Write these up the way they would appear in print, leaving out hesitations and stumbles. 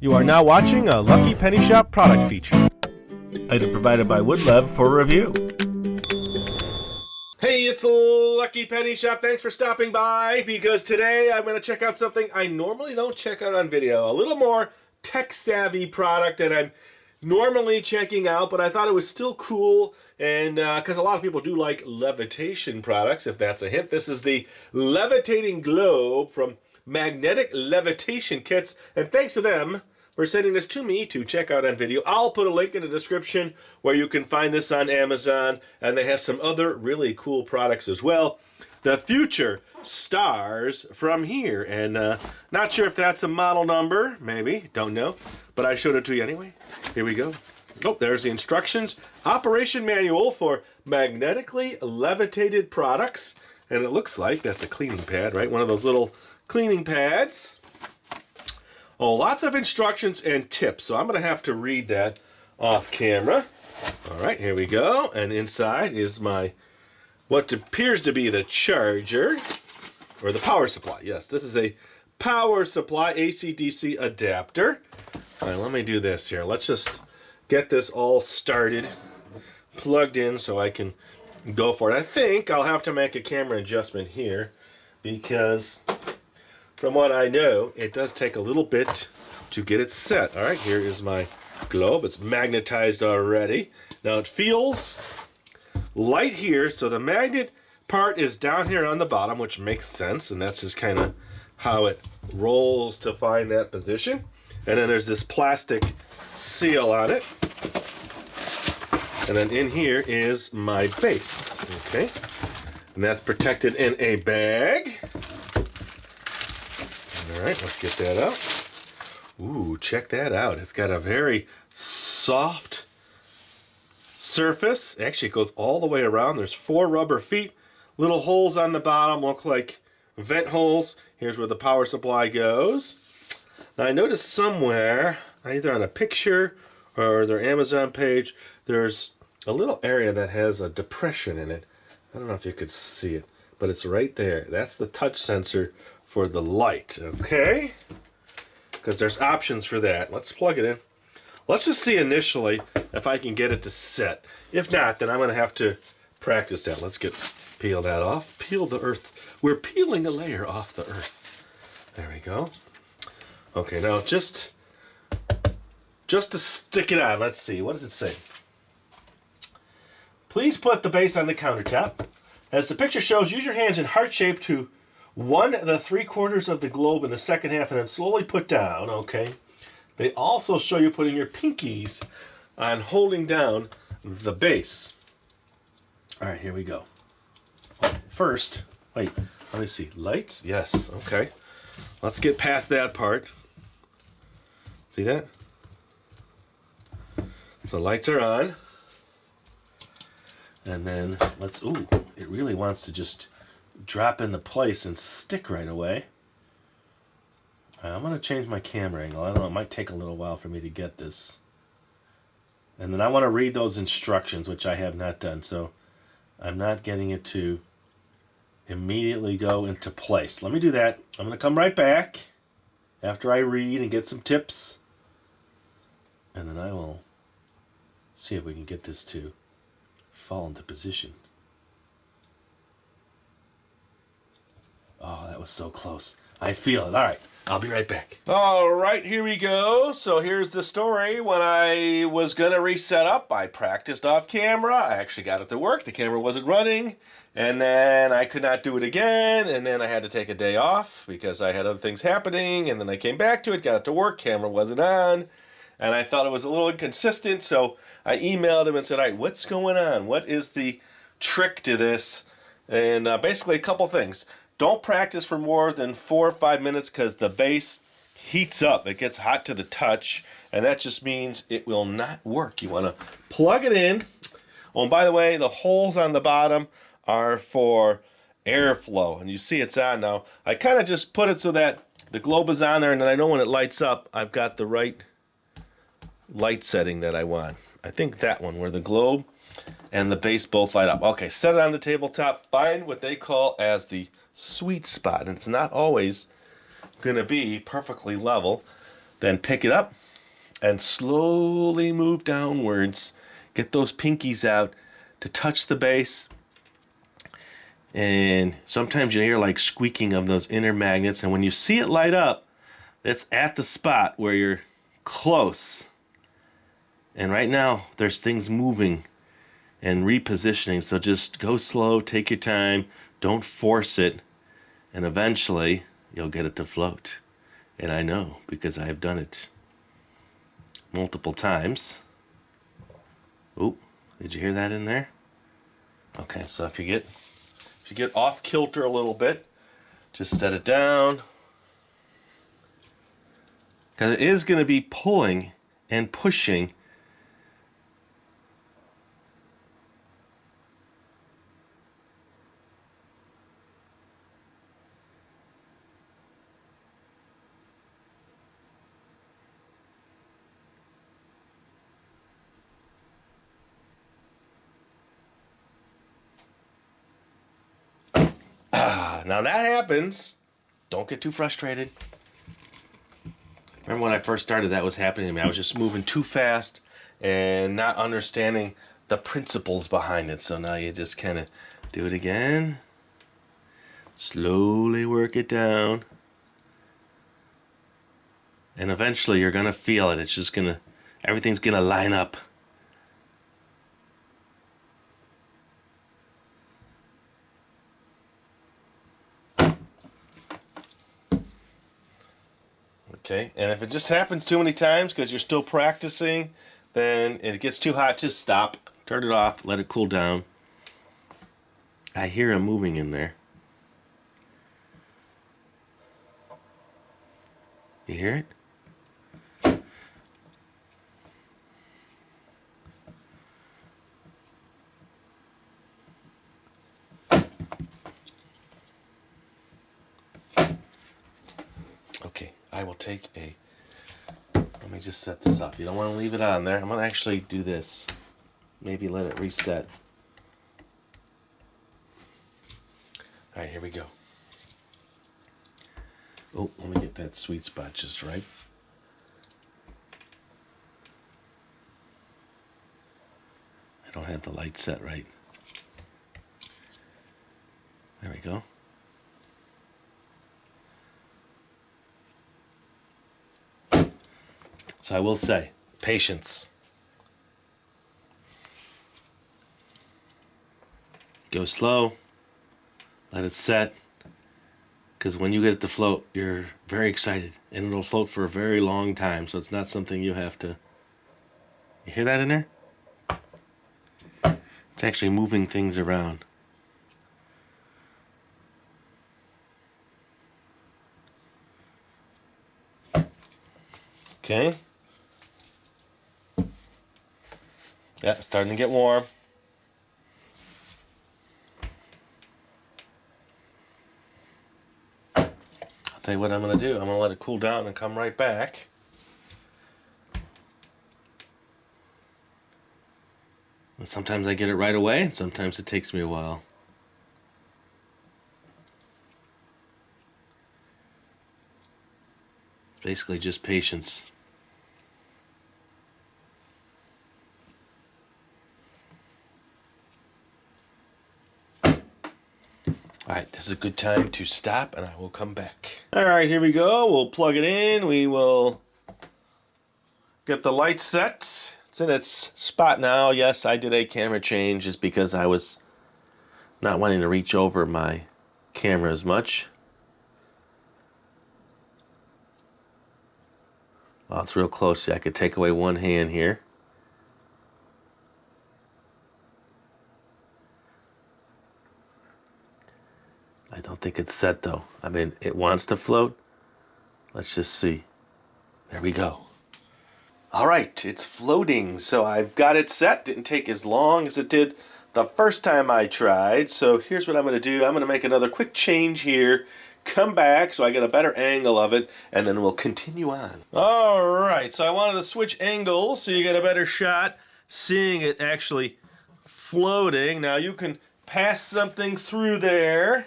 You are now watching a Lucky Penny Shop product feature. Item provided by Woodlev for review. Hey, it's Lucky Penny Shop. Thanks for stopping by, because today I'm going to check out something I normally don't check out on video. A little more tech-savvy product that I'm normally checking out, but I thought it was still cool, and because a lot of people do like levitation products, if that's a hint. This is the Levitating globe from Magnetic Levitation Kits, and thanks to them for sending this to me to check out on video. I'll put a link in the description where you can find this on Amazon, and they have some other really cool products as well. The future stars from here, and not sure if that's a model number, maybe, don't know, but I showed it to you anyway. Here we go. Oh, there's the instructions. Operation manual for magnetically levitated products, and it looks like that's a cleaning pad, right? One of those little cleaning pads. Oh, lots of instructions and tips, so I'm going to have to read that off camera. All right, here we go. And inside is my, what appears to be the charger, or the power supply. Yes, this is a power supply AC/DC adapter. All right, let me do this here. Let's just get this all started, plugged in so I can go for it. I think I'll have to make a camera adjustment here, because from what I know, it does take a little bit to get it set. All right, here is my globe. It's magnetized already. Now it feels light here, so the magnet part is down here on the bottom, which makes sense, and that's just kind of how it rolls to find that position. And then there's this plastic seal on it. And then in here is my base, okay? And that's protected in a bag. All right, let's get that out. Ooh, check that out. It's got a very soft surface. Actually, it goes all the way around. There's 4 rubber feet. Little holes on the bottom look like vent holes. Here's where the power supply goes. Now, I noticed somewhere, either on a picture or their Amazon page, there's a little area that has a depression in it. I don't know if you could see it, but it's right there. That's the touch sensor for the light, okay? Because there's options for that. Let's plug it in. Let's just see initially if I can get it to set. If not, then I'm going to have to practice that. Let's peel that off. Peel the earth. We're peeling a layer off the earth. There we go. Okay, now just to stick it on, let's see. What does it say? Please put the base on the countertop. As the picture shows, use your hands in heart shape to 1 3/4 of the globe in the second half, and then slowly put down, okay? They also show you putting your pinkies on holding down the base. All right, here we go. First, wait, let me see. Lights? Yes, okay. Let's get past that part. See that? So lights are on. And then ooh, it really wants to just drop into place and stick right away. I'm going to change my camera angle. I don't know, it might take a little while for me to get this. And then I want to read those instructions, which I have not done, so I'm not getting it to immediately go into place. Let me do that. I'm going to come right back after I read and get some tips, and then I will see if we can get this to fall into position. Oh, that was so close. I feel it. All right, I'll be right back. All right, here we go. So here's the story. When I was going to reset up, I practiced off camera. I actually got it to work. The camera wasn't running. And then I could not do it again. And then I had to take a day off because I had other things happening. And then I came back to it, got it to work. Camera wasn't on. And I thought it was a little inconsistent. So I emailed him and said, all right, what's going on? What is the trick to this? And basically a couple things. Don't practice for more than 4 or 5 minutes, because the base heats up. It gets hot to the touch, and that just means it will not work. You want to plug it in. Oh, and by the way, the holes on the bottom are for airflow, and you see it's on now. I kind of just put it so that the globe is on there, and then I know when it lights up, I've got the right light setting that I want. I think that one, where the globe and the base both light up. Okay, set it on the tabletop. Find what they call as the sweet spot, and it's not always going to be perfectly level. Then pick it up and slowly move downwards. Get those pinkies out to touch the base. And sometimes you hear like squeaking of those inner magnets. And when you see it light up, that's at the spot where you're close. And right now, there's things moving and repositioning. So just go slow, take your time, don't force it. And eventually, you'll get it to float. And I know, because I've done it multiple times. Oop, did you hear that in there? Okay, so if you get off kilter a little bit, just set it down. Because it is going to be pulling and pushing. Now that happens. Don't get too frustrated. Remember when I first started, that was happening to me. I was just moving too fast and not understanding the principles behind it. So now you just kind of do it again. Slowly work it down. And eventually you're going to feel it. It's just going to, everything's going to line up. Okay, and if it just happens too many times because you're still practicing, then it gets too hot, just stop, turn it off, let it cool down. I hear him moving in there. You hear it? Okay, I will take a, let me just set this up. You don't want to leave it on there. I'm going to actually do this. Maybe let it reset. All right, here we go. Oh, let me get that sweet spot just right. I don't have the light set right. There we go. So I will say, patience. Go slow. Let it set. Because when you get it to float, you're very excited. And it'll float for a very long time. So it's not something you have to... You hear that in there? It's actually moving things around. Okay. Yeah, starting to get warm. I'll tell you what I'm going to do. I'm going to let it cool down and come right back. And sometimes I get it right away, and sometimes it takes me a while. It's basically just patience. Alright, this is a good time to stop and I will come back. Alright, here we go. We'll plug it in. We will get the light set. It's in its spot now. Yes, I did a camera change just because I was not wanting to reach over my camera as much. Well, it's real close. See, I could take away one hand here. I don't think it's set though. I mean, it wants to float. Let's just see. There we go. All right, it's floating. So I've got it set. Didn't take as long as it did the first time I tried. So here's what I'm going to do. I'm going to make another quick change here. Come back so I get a better angle of it, and then we'll continue on. All right, so I wanted to switch angles so you get a better shot seeing it actually floating. Now you can pass something through there.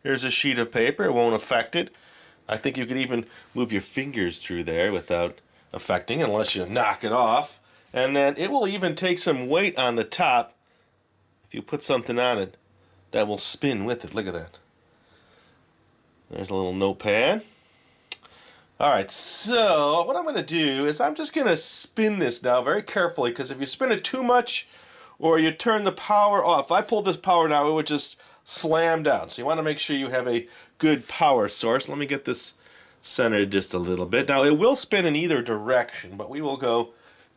Here's a sheet of paper. It won't affect it. I think you could even move your fingers through there without affecting, unless you knock it off. And then it will even take some weight on the top. If you put something on it, that will spin with it. Look at that. There's a little notepad. Alright, so what I'm going to do is I'm just going to spin this now very carefully, because if you spin it too much or you turn the power off, if I pulled this power now, it would just slam down. So you want to make sure you have a good power source. Let me get this centered just a little bit. Now, it will spin in either direction, but we will go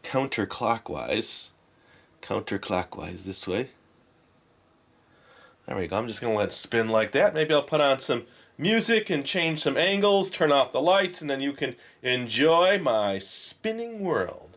counterclockwise. Counterclockwise this way. There we go. I'm just going to let it spin like that. Maybe I'll put on some music and change some angles, turn off the lights, and then you can enjoy my spinning world.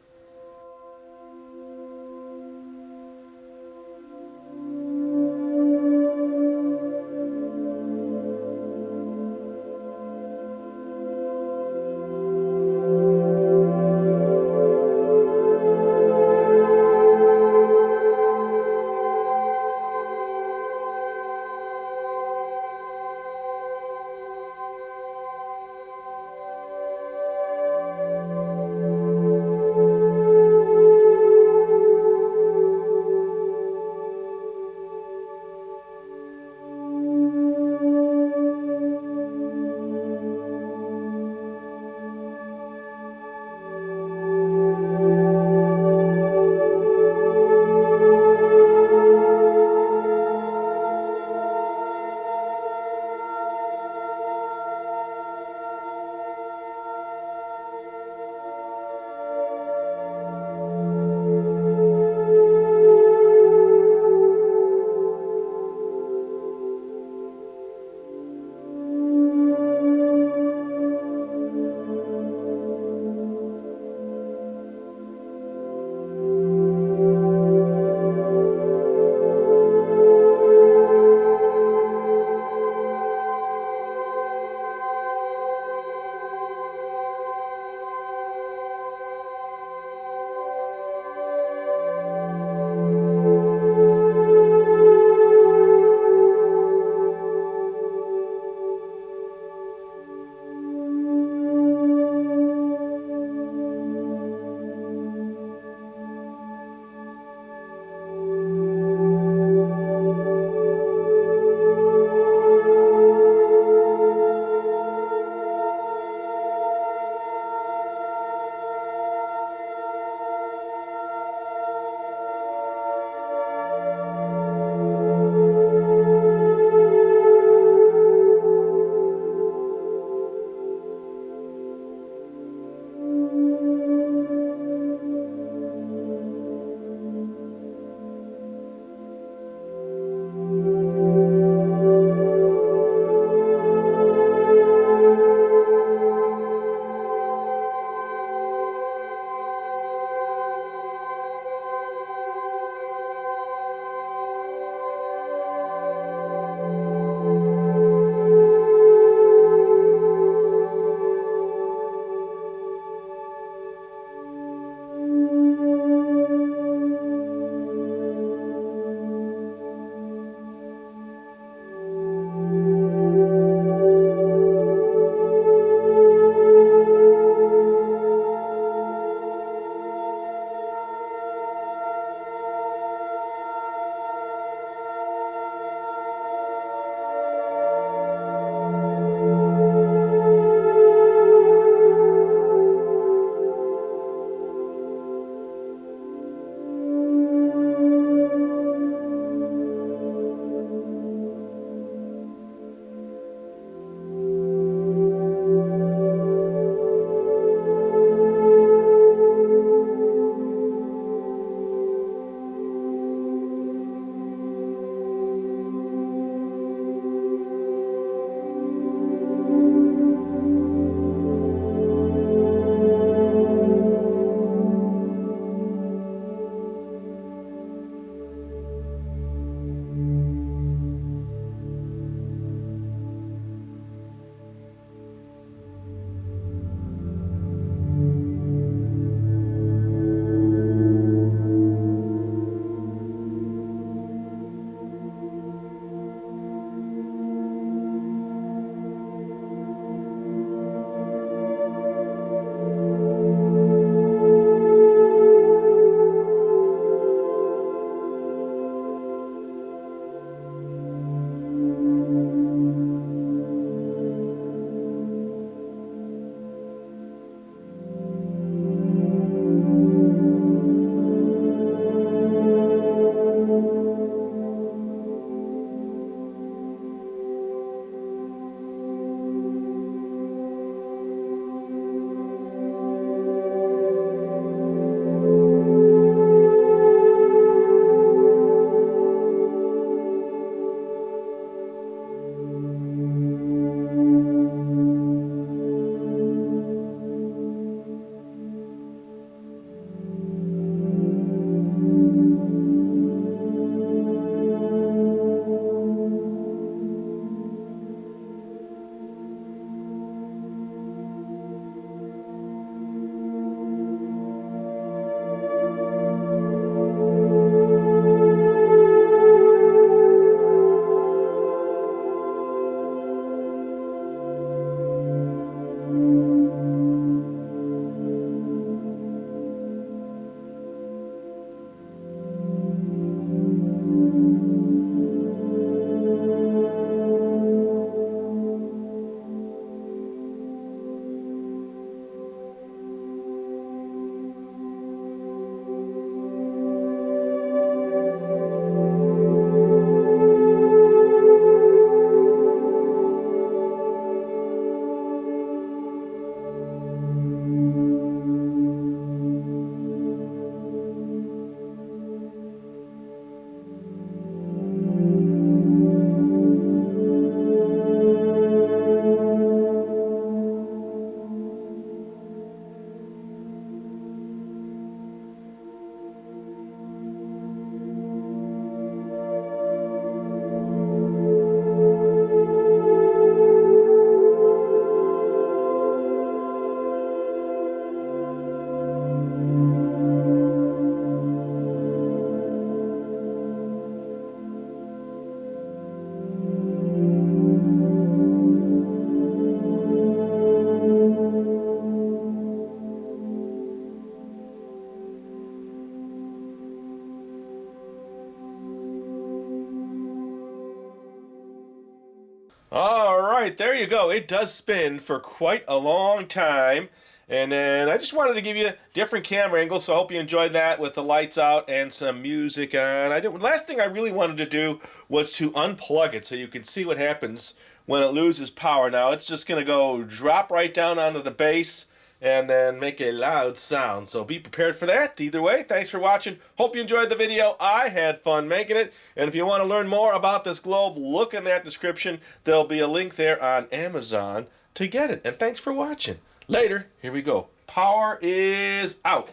All right, there you go. It does spin for quite a long time. And then I just wanted to give you different camera angles, so I hope you enjoyed that with the lights out and some music on. Last thing I really wanted to do was to unplug it so you can see what happens when it loses power. Now it's just going to go drop right down onto the base and then make a loud sound. So be prepared for that. Either way, thanks for watching. Hope you enjoyed the video. I had fun making it. And if you want to learn more about this globe, look in that description. There'll be a link there on Amazon to get it. And thanks for watching. Later, here we go. Power is out.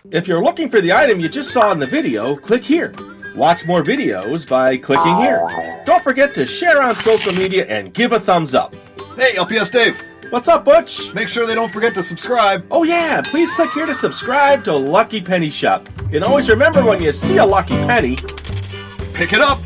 If you're looking for the item you just saw in the video, click here. Watch more videos by clicking here. Don't forget to share on social media and give a thumbs up. Hey, LPS Dave. What's up, Butch? Make sure they don't forget to subscribe. Oh yeah, please click here to subscribe to Lucky Penny Shop. And always remember, when you see a lucky penny, Pick it up.